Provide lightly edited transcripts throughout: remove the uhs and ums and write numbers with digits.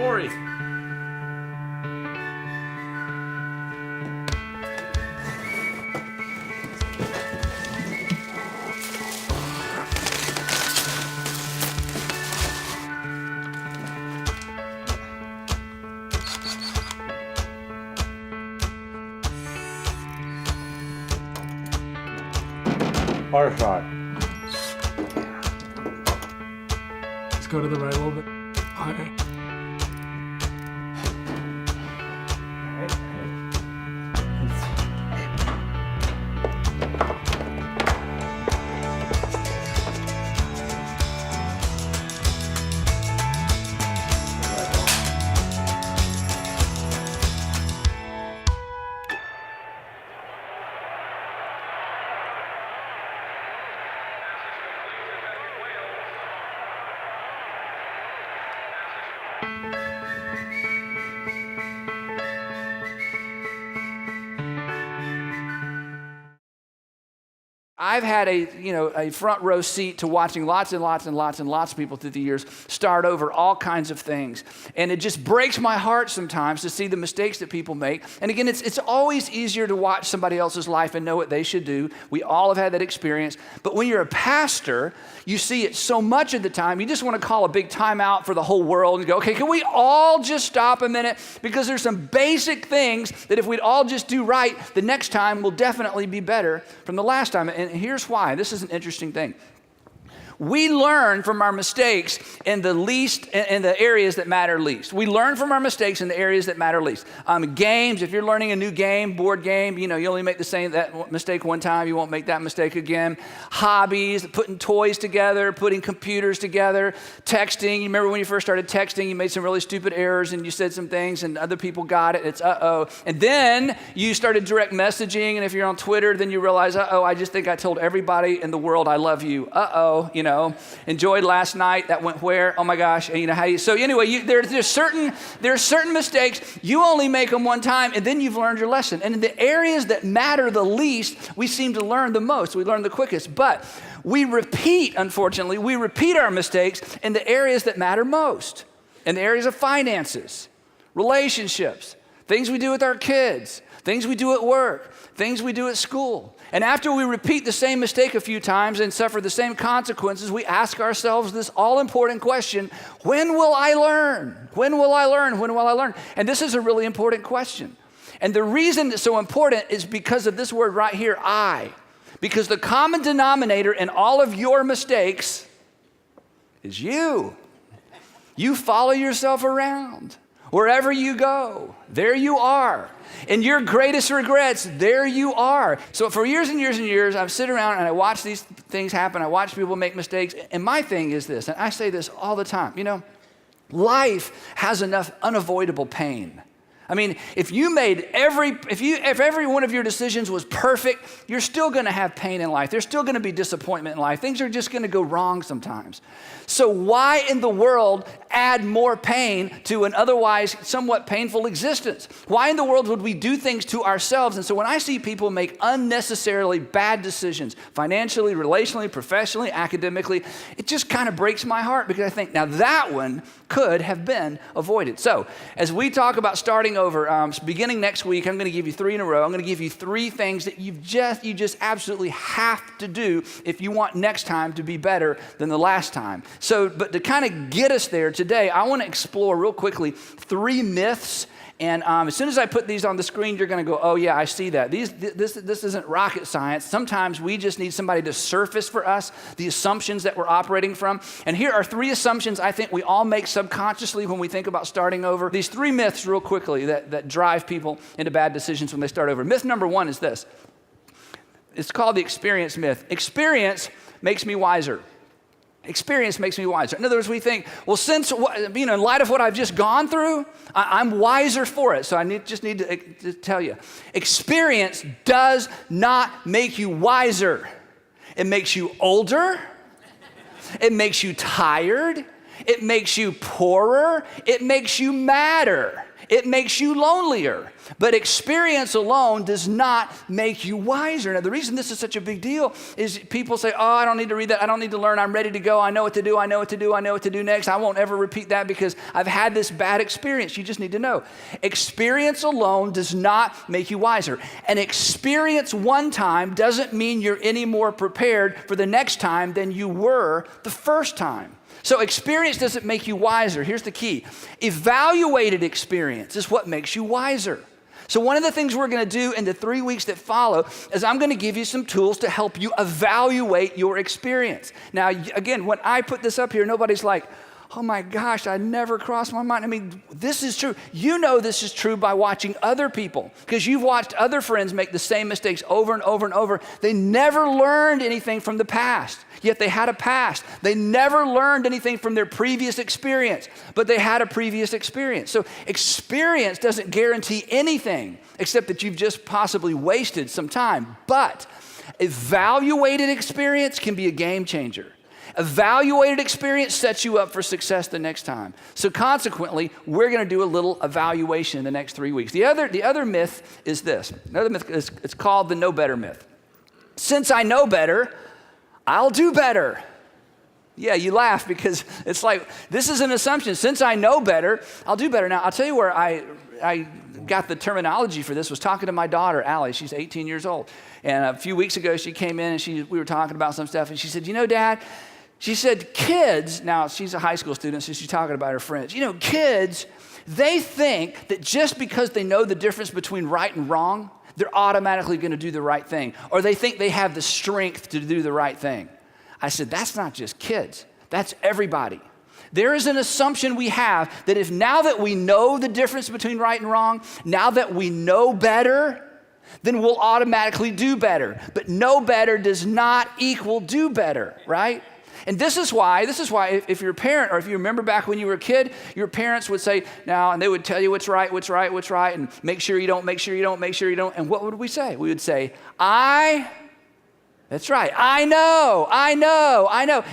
Corey. Hard shot. Let's go to the right a little bit. Okay. I've had a front row seat to watching lots and lots and lots and lots of people through the years start over all kinds of things. And it just breaks my heart sometimes to see the mistakes that people make. And again, it's always easier to watch somebody else's life and know what they should do. We all have had that experience. But when you're a pastor, you see it so much of the time, you just want to call a big timeout for the whole world and go, okay, can we all just stop a minute? Because there's some basic things that if we'd all just do right, the next time will definitely be better from the last time. And here's why. This is an interesting thing. We learn from our mistakes in the areas that matter least. We learn from our mistakes in the areas that matter least. Games, if you're learning a new game, board game, you only make that mistake one time. You won't make that mistake again. Hobbies, putting toys together, putting computers together, texting. You remember when you first started texting, you made some really stupid errors and you said some things and other people got it. It's uh-oh. And then you started direct messaging, and if you're on Twitter, then you realize, uh-oh, I just think I told everybody in the world I love you. Uh-oh, enjoyed last night. That went where? Oh my gosh. And so anyway, there's certain mistakes. You only make them one time, and then you've learned your lesson. And in the areas that matter the least, we seem to learn the most. We learn the quickest. But unfortunately, we repeat our mistakes in the areas that matter most. In the areas of finances, relationships, things we do with our kids, things we do at work, things we do at school. And after we repeat the same mistake a few times and suffer the same consequences, we ask ourselves this all-important question: when will I learn? When will I learn? When will I learn? And this is a really important question. And the reason it's so important is because of this word right here, I. Because the common denominator in all of your mistakes is you. You follow yourself around. Wherever you go, there you are. In your greatest regrets, there you are. So for years and years and years, I've sit around and I watch these things happen. I watch people make mistakes. And my thing is this, and I say this all the time, life has enough unavoidable pain. I mean, if every one of your decisions was perfect, you're still going to have pain in life. There's still going to be disappointment in life. Things are just going to go wrong sometimes. So why in the world add more pain to an otherwise somewhat painful existence? Why in the world would we do things to ourselves? And so when I see people make unnecessarily bad decisions, financially, relationally, professionally, academically, it just kind of breaks my heart, because I think, now that one could have been avoided. So as we talk about starting over, beginning next week, I'm going to give you 3 in a row. I'm going to give you 3 things that you just absolutely have to do if you want next time to be better than the last time. So, but to kind of get us there today, I want to explore real quickly 3 myths. And as soon as I put these on the screen, you're going to go, oh yeah, I see that. This isn't rocket science. Sometimes we just need somebody to surface for us the assumptions that we're operating from. And here are 3 assumptions I think we all make subconsciously when we think about starting over. These 3 myths real quickly that drive people into bad decisions when they start over. Myth number 1 is this. It's called the experience myth. Experience makes me wiser. Experience makes me wiser. In other words, we think, well, since, in light of what I've just gone through, I'm wiser for it. So I just need to tell you, experience does not make you wiser. It makes you older. It makes you tired. It makes you poorer. It makes you madder. It makes you lonelier. But experience alone does not make you wiser. Now, the reason this is such a big deal is people say, oh, I don't need to read that. I don't need to learn. I'm ready to go. I know what to do. I know what to do. I know what to do next. I won't ever repeat that because I've had this bad experience. You just need to know. Experience alone does not make you wiser. And experience one time doesn't mean you're any more prepared for the next time than you were the first time. So experience doesn't make you wiser. Here's the key. Evaluated experience is what makes you wiser. So one of the things we're going to do in the 3 weeks that follow is I'm going to give you some tools to help you evaluate your experience. Now, again, when I put this up here, nobody's like, oh my gosh, I never crossed my mind. I mean, this is true. You know this is true by watching other people because you've watched other friends make the same mistakes over and over and over. They never learned anything from the past, yet they had a past. They never learned anything from their previous experience, but they had a previous experience. So experience doesn't guarantee anything except that you've just possibly wasted some time. But evaluated experience can be a game changer. Evaluated experience sets you up for success the next time. So consequently, we're going to do a little evaluation in the next 3 weeks. The other myth is this. Another myth is it's called the know better myth. Since I know better, I'll do better. Yeah, you laugh because it's like, this is an assumption. Since I know better, I'll do better. Now, I'll tell you where I got the terminology for this was talking to my daughter, Allie. She's 18 years old. And a few weeks ago, she came in and we were talking about some stuff. And she said, you know, Dad, she said, kids, now she's a high school student, so she's talking about her friends. You know, kids, they think that just because they know the difference between right and wrong, they're automatically going to do the right thing. Or they think they have the strength to do the right thing. I said, that's not just kids. That's everybody. There is an assumption we have that if now that we know the difference between right and wrong, now that we know better, then we'll automatically do better. But know better does not equal do better, right? And this is why if you're a parent or if you remember back when you were a kid, your parents would say, now, and they would tell you what's right, and make sure you don't. And what would we say? We would say, that's right, I know.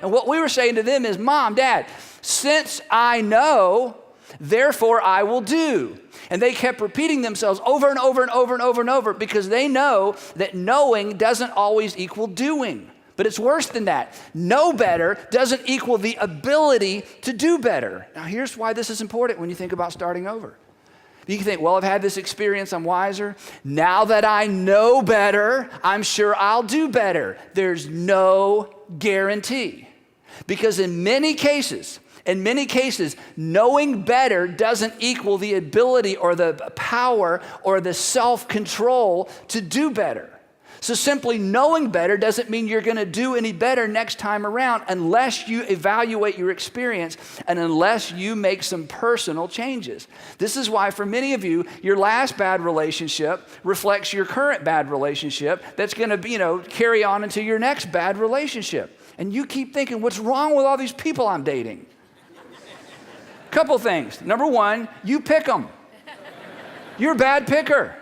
And what we were saying to them is, Mom, Dad, since I know, therefore I will do. And they kept repeating themselves over and over and over and over and over because they know that knowing doesn't always equal doing. But it's worse than that. Know better doesn't equal the ability to do better. Now, here's why this is important when you think about starting over. You can think, well, I've had this experience, I'm wiser. Now that I know better, I'm sure I'll do better. There's no guarantee. Because in many cases, knowing better doesn't equal the ability or the power or the self-control to do better. So simply knowing better doesn't mean you're going to do any better next time around unless you evaluate your experience and unless you make some personal changes. This is why for many of you, your last bad relationship reflects your current bad relationship that's going to, carry on into your next bad relationship. And you keep thinking, what's wrong with all these people I'm dating? Couple things. Number one, you pick them. You're a bad picker.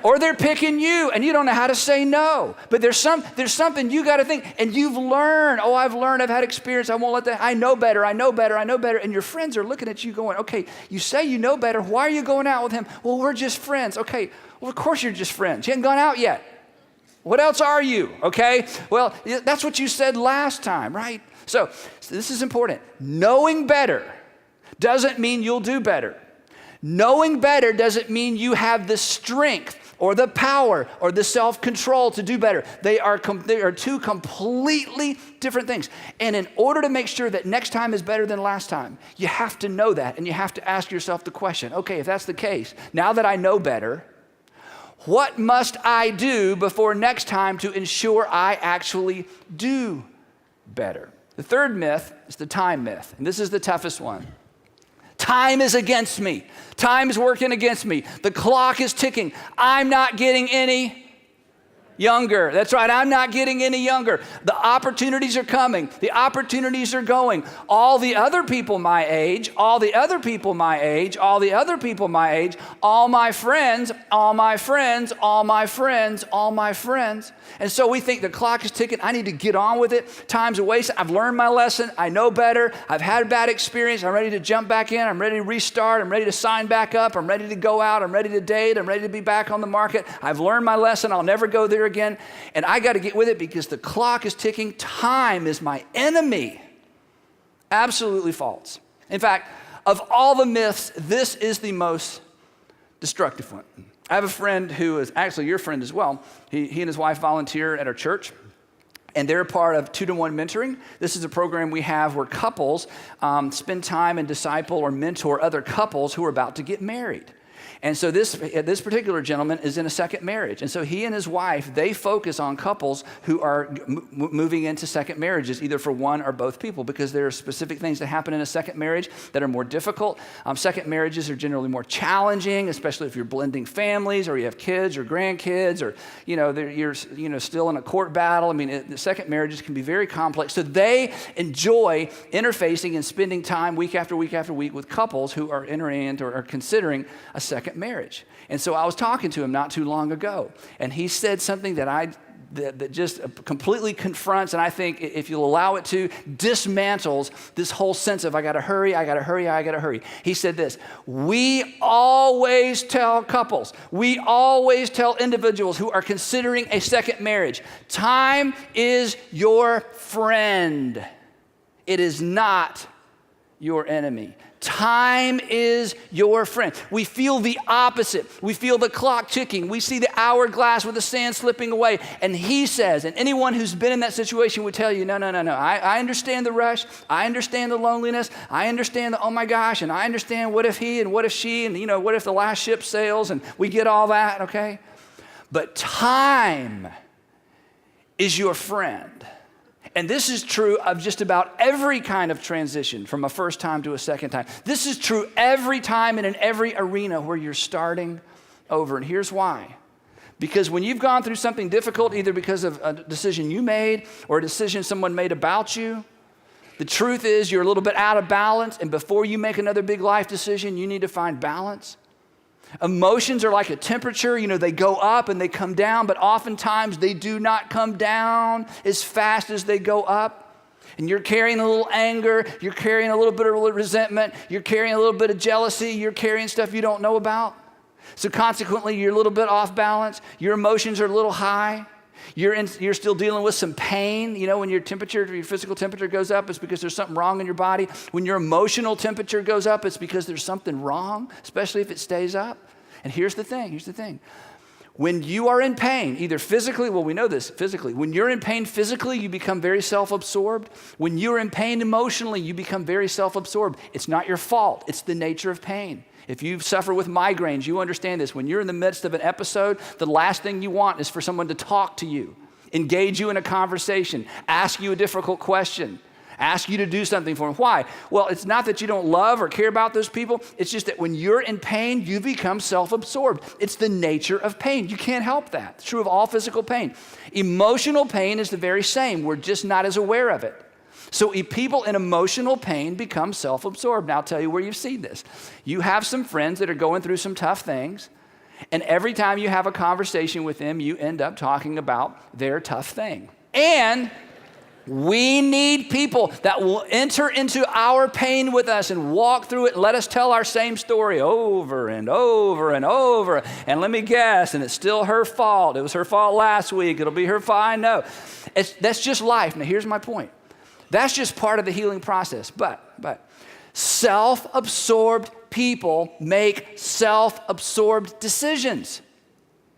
Or they're picking you and you don't know how to say no. But there's something you got to think. And you've learned, I've had experience. I won't let that, I know better. And your friends are looking at you going, okay, you say you know better. Why are you going out with him? Well, we're just friends. Okay, well, of course you're just friends. You haven't gone out yet. What else are you? Okay, well, that's what you said last time, right? So this is important. Knowing better doesn't mean you'll do better. Knowing better doesn't mean you have the strength or the power or the self-control to do better. They are two completely different things. And in order to make sure that next time is better than last time, you have to know that and you have to ask yourself the question, okay, if that's the case, now that I know better, what must I do before next time to ensure I actually do better? The third myth is the time myth, and this is the toughest one. Time is against me. Time is working against me. The clock is ticking. I'm not getting any younger. That's right, I'm not getting any younger. The opportunities are coming. The opportunities are going. All the other people my age, all the other people my age, all the other people my age, all my friends, all my friends, all my friends, all my friends. And so we think the clock is ticking. I need to get on with it. Time's a waste. I've learned my lesson. I know better. I've had a bad experience. I'm ready to jump back in. I'm ready to restart. I'm ready to sign back up. I'm ready to go out. I'm ready to date. I'm ready to be back on the market. I've learned my lesson. I'll never go there again. And I got to get with it because the clock is ticking. Time is my enemy. Absolutely false. In fact, of all the myths, this is the most destructive one. I have a friend who is actually your friend as well. He and his wife volunteer at our church, and they're part of 2-to-1 mentoring. This is a program we have where couples spend time and disciple or mentor other couples who are about to get married. And so this particular gentleman is in a second marriage. And so he and his wife, they focus on couples who are moving into second marriages, either for one or both people, because there are specific things that happen in a second marriage that are more difficult. Second marriages are generally more challenging, especially if you're blending families or you have kids or grandkids or, you're still in a court battle. I mean, the second marriages can be very complex. So they enjoy interfacing and spending time week after week after week with couples who are entering into or are considering a second marriage. And so I was talking to him not too long ago, and he said something that just completely confronts, and I think if you'll allow it to, dismantles this whole sense of I gotta hurry, I gotta hurry, I gotta hurry. He said this: we always tell couples, we always tell individuals who are considering a second marriage, time is your friend. It is not your enemy. Time is your friend. We feel the opposite. We feel the clock ticking. We see the hourglass with the sand slipping away. And he says, and anyone who's been in that situation would tell you, no. I understand the rush. I understand the loneliness. I understand the, oh my gosh, and I understand what if he and what if she and, what if the last ship sails, and we get all that, okay? But time is your friend. And this is true of just about every kind of transition from a first time to a second time. This is true every time and in every arena where you're starting over. And here's why. Because when you've gone through something difficult, either because of a decision you made or a decision someone made about you, the truth is you're a little bit out of balance. And before you make another big life decision, you need to find balance. Emotions are like a temperature, they go up and they come down, but oftentimes they do not come down as fast as they go up. And you're carrying a little anger, you're carrying a little bit of resentment, you're carrying a little bit of jealousy, you're carrying stuff you don't know about. So consequently, you're a little bit off balance, your emotions are a little high. You're still dealing with some pain. When your physical temperature goes up, it's because there's something wrong in your body. When your emotional temperature goes up, it's because there's something wrong, especially if it stays up. And here's the thing. When you are in pain, either physically, well, we know this physically. When you're in pain physically, you become very self-absorbed. When you're in pain emotionally, you become very self-absorbed. It's not your fault. It's the nature of pain. If you suffer with migraines, you understand this. When you're in the midst of an episode, the last thing you want is for someone to talk to you, engage you in a conversation, ask you a difficult question, ask you to do something for them. Why? Well, it's not that you don't love or care about those people. It's just that when you're in pain, you become self-absorbed. It's the nature of pain. You can't help that. It's true of all physical pain. Emotional pain is the very same. We're just not as aware of it. So people in emotional pain become self-absorbed. Now I'll tell you where you've seen this. You have some friends that are going through some tough things, and every time you have a conversation with them, you end up talking about their tough thing. And we need people that will enter into our pain with us and walk through it and let us tell our same story over and over and over. And let me guess, and it's still her fault. It was her fault last week. It'll be her fault, I know. That's just life. Now here's my point. That's just part of the healing process. But self-absorbed people make self-absorbed decisions.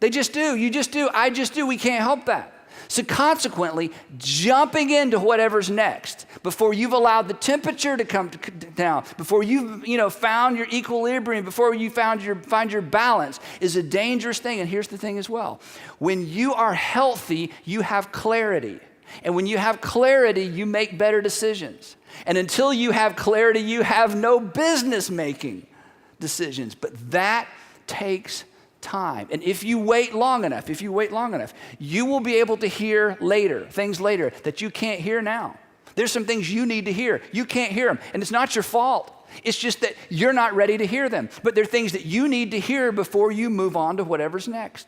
They just do. You just do. I just do. We can't help that. So consequently, jumping into whatever's next, before you've allowed the temperature to come down, before you've found your equilibrium, before you find your balance, is a dangerous thing. And here's the thing as well. When you are healthy, you have clarity. And when you have clarity, you make better decisions. And until you have clarity, you have no business making decisions. But that takes time. And if you wait long enough, you will be able to hear things later that you can't hear now. There's some things you need to hear. You can't hear them, and it's not your fault. It's just that you're not ready to hear them. But they're things that you need to hear before you move on to whatever's next.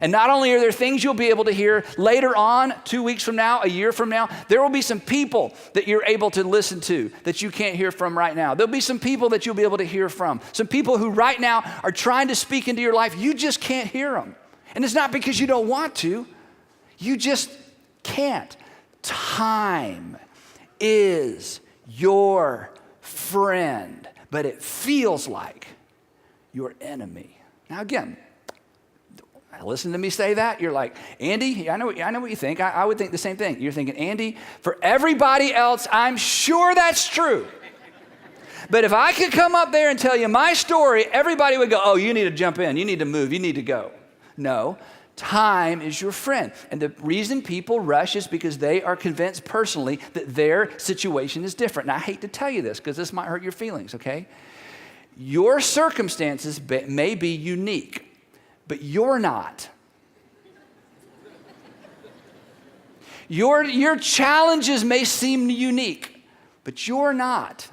And not only are there things you'll be able to hear later on, 2 weeks from now, a year from now, there will be some people that you're able to listen to that you can't hear from right now. There'll be some people that you'll be able to hear from. Some people who right now are trying to speak into your life. You just can't hear them. And it's not because you don't want to. You just can't. Time is your friend, but it feels like your enemy. Now again, listen to me say that. You're like, Andy, I know what you think. I would think the same thing. You're thinking, Andy, for everybody else, I'm sure that's true. But if I could come up there and tell you my story, everybody would go, oh, you need to jump in. You need to move. You need to go. No, time is your friend. And the reason people rush is because they are convinced personally that their situation is different. And I hate to tell you this because this might hurt your feelings, okay? Your circumstances may be unique. But you're not. Your challenges may seem unique, but you're not.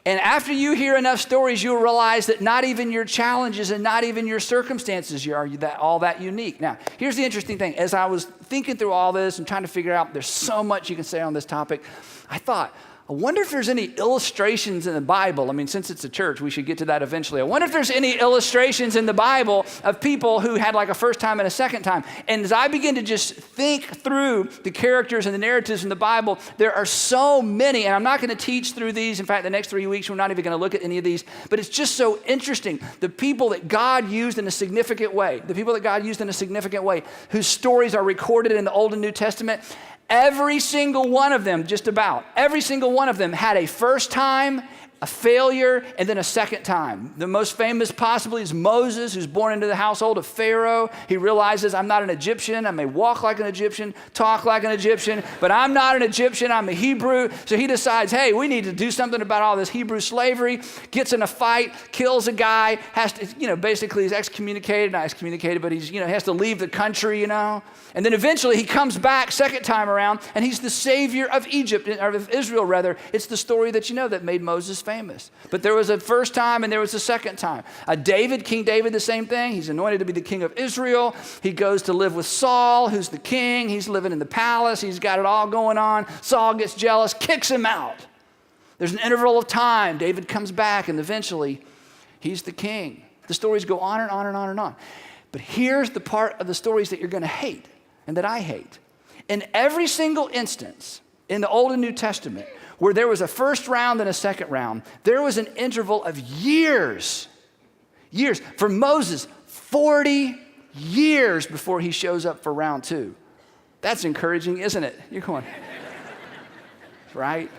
And after you hear enough stories, you'll realize that not even your challenges and not even your circumstances are all that unique. Now, here's the interesting thing. As I was thinking through all this and trying to figure out, there's so much you can say on this topic, I thought, I wonder if there's any illustrations in the Bible. I mean, since it's a church, we should get to that eventually. I wonder if there's any illustrations in the Bible of people who had like a first time and a second time. And as I begin to just think through the characters and the narratives in the Bible, there are so many, and I'm not going to teach through these. In fact, the next 3 weeks, we're not even going to look at any of these. But it's just so interesting. The people that God used in a significant way, whose stories are recorded in the Old and New Testament, every single one of them, just about, every single one of them had a first time, a failure, and then a second time. The most famous possibly is Moses, who's born into the household of Pharaoh. He realizes, I'm not an Egyptian. I may walk like an Egyptian, talk like an Egyptian, but I'm not an Egyptian. I'm a Hebrew. So he decides, hey, we need to do something about all this Hebrew slavery. Gets in a fight, kills a guy, has to, basically he's excommunicated, not excommunicated, but he's, has to leave the country, And then eventually he comes back second time around, and he's the savior of Egypt, or of Israel rather. It's the story that that made Moses famous. But there was a first time and there was a second time. King David, the same thing. He's anointed to be the king of Israel. He goes to live with Saul, who's the king. He's living in the palace. He's got it all going on. Saul gets jealous, kicks him out. There's an interval of time. David comes back, and eventually he's the king. The stories go on and on and on and on. But here's the part of the stories that you're going to hate and that I hate. In every single instance in the Old and New Testament where there was a first round and a second round, there was an interval of years. For Moses, 40 years before he shows up for round 2. That's encouraging, isn't it? You're going, right?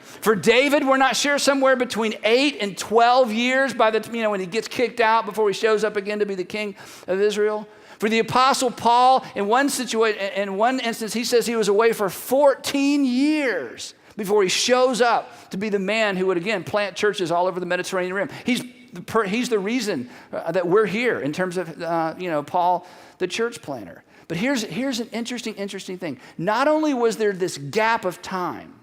For David, we're not sure, somewhere between 8 and 12 years by the when he gets kicked out before he shows up again to be the king of Israel. For the Apostle Paul, in one instance, he says he was away for 14 years before he shows up to be the man who would, again, plant churches all over the Mediterranean rim. He's the reason that we're here in terms of, Paul, the church planter. But here's an interesting thing. Not only was there this gap of time,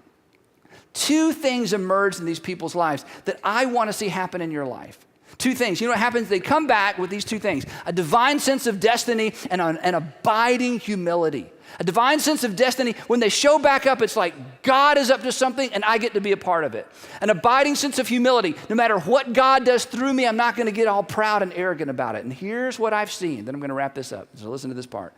2 things emerged in these people's lives that I want to see happen in your life. 2 things. You know what happens? They come back with these 2 things: a divine sense of destiny and an abiding humility. A divine sense of destiny, when they show back up, it's like God is up to something and I get to be a part of it. An abiding sense of humility. No matter what God does through me, I'm not going to get all proud and arrogant about it. And here's what I've seen. Then I'm going to wrap this up. So listen to this part.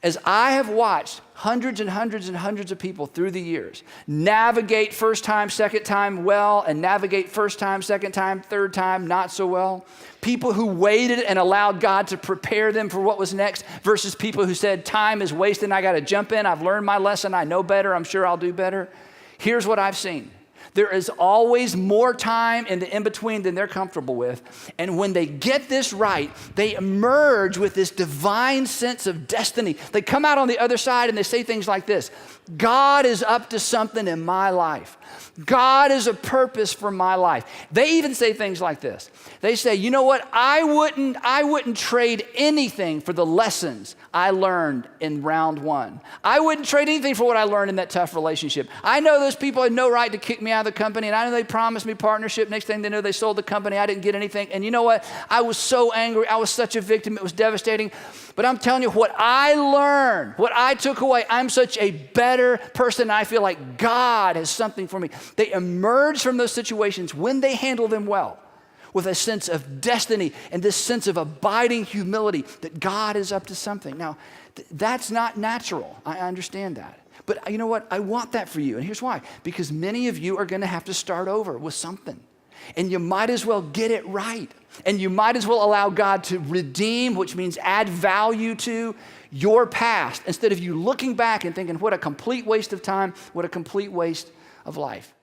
As I have watched hundreds and hundreds and hundreds of people through the years navigate first time, second time well, and navigate first time, second time, third time not so well, people who waited and allowed God to prepare them for what was next versus people who said, time is wasted and I got to jump in. I've learned my lesson. I know better. I'm sure I'll do better. Here's what I've seen. There is always more time in the in-between than they're comfortable with. And when they get this right, they emerge with this divine sense of destiny. They come out on the other side and they say things like this: God is up to something in my life. God is a purpose for my life. They even say things like this. They say, you know what? I wouldn't trade anything for the lessons I learned in round one. I wouldn't trade anything for what I learned in that tough relationship. I know those people had no right to kick me out of the company, and I know they promised me partnership. Next thing they know, they sold the company. I didn't get anything. And you know what? I was so angry. I was such a victim. It was devastating. But I'm telling you, what I learned, what I took away, I'm such a better person. I feel like God has something for me. They emerge from those situations when they handle them well with a sense of destiny and this sense of abiding humility that God is up to something. Now, that's not natural. I understand that. But you know what? I want that for you. And here's why. Because many of you are going to have to start over with something. And you might as well get it right. And you might as well allow God to redeem, which means add value to your past, instead of you looking back and thinking, what a complete waste of time, what a complete waste of life.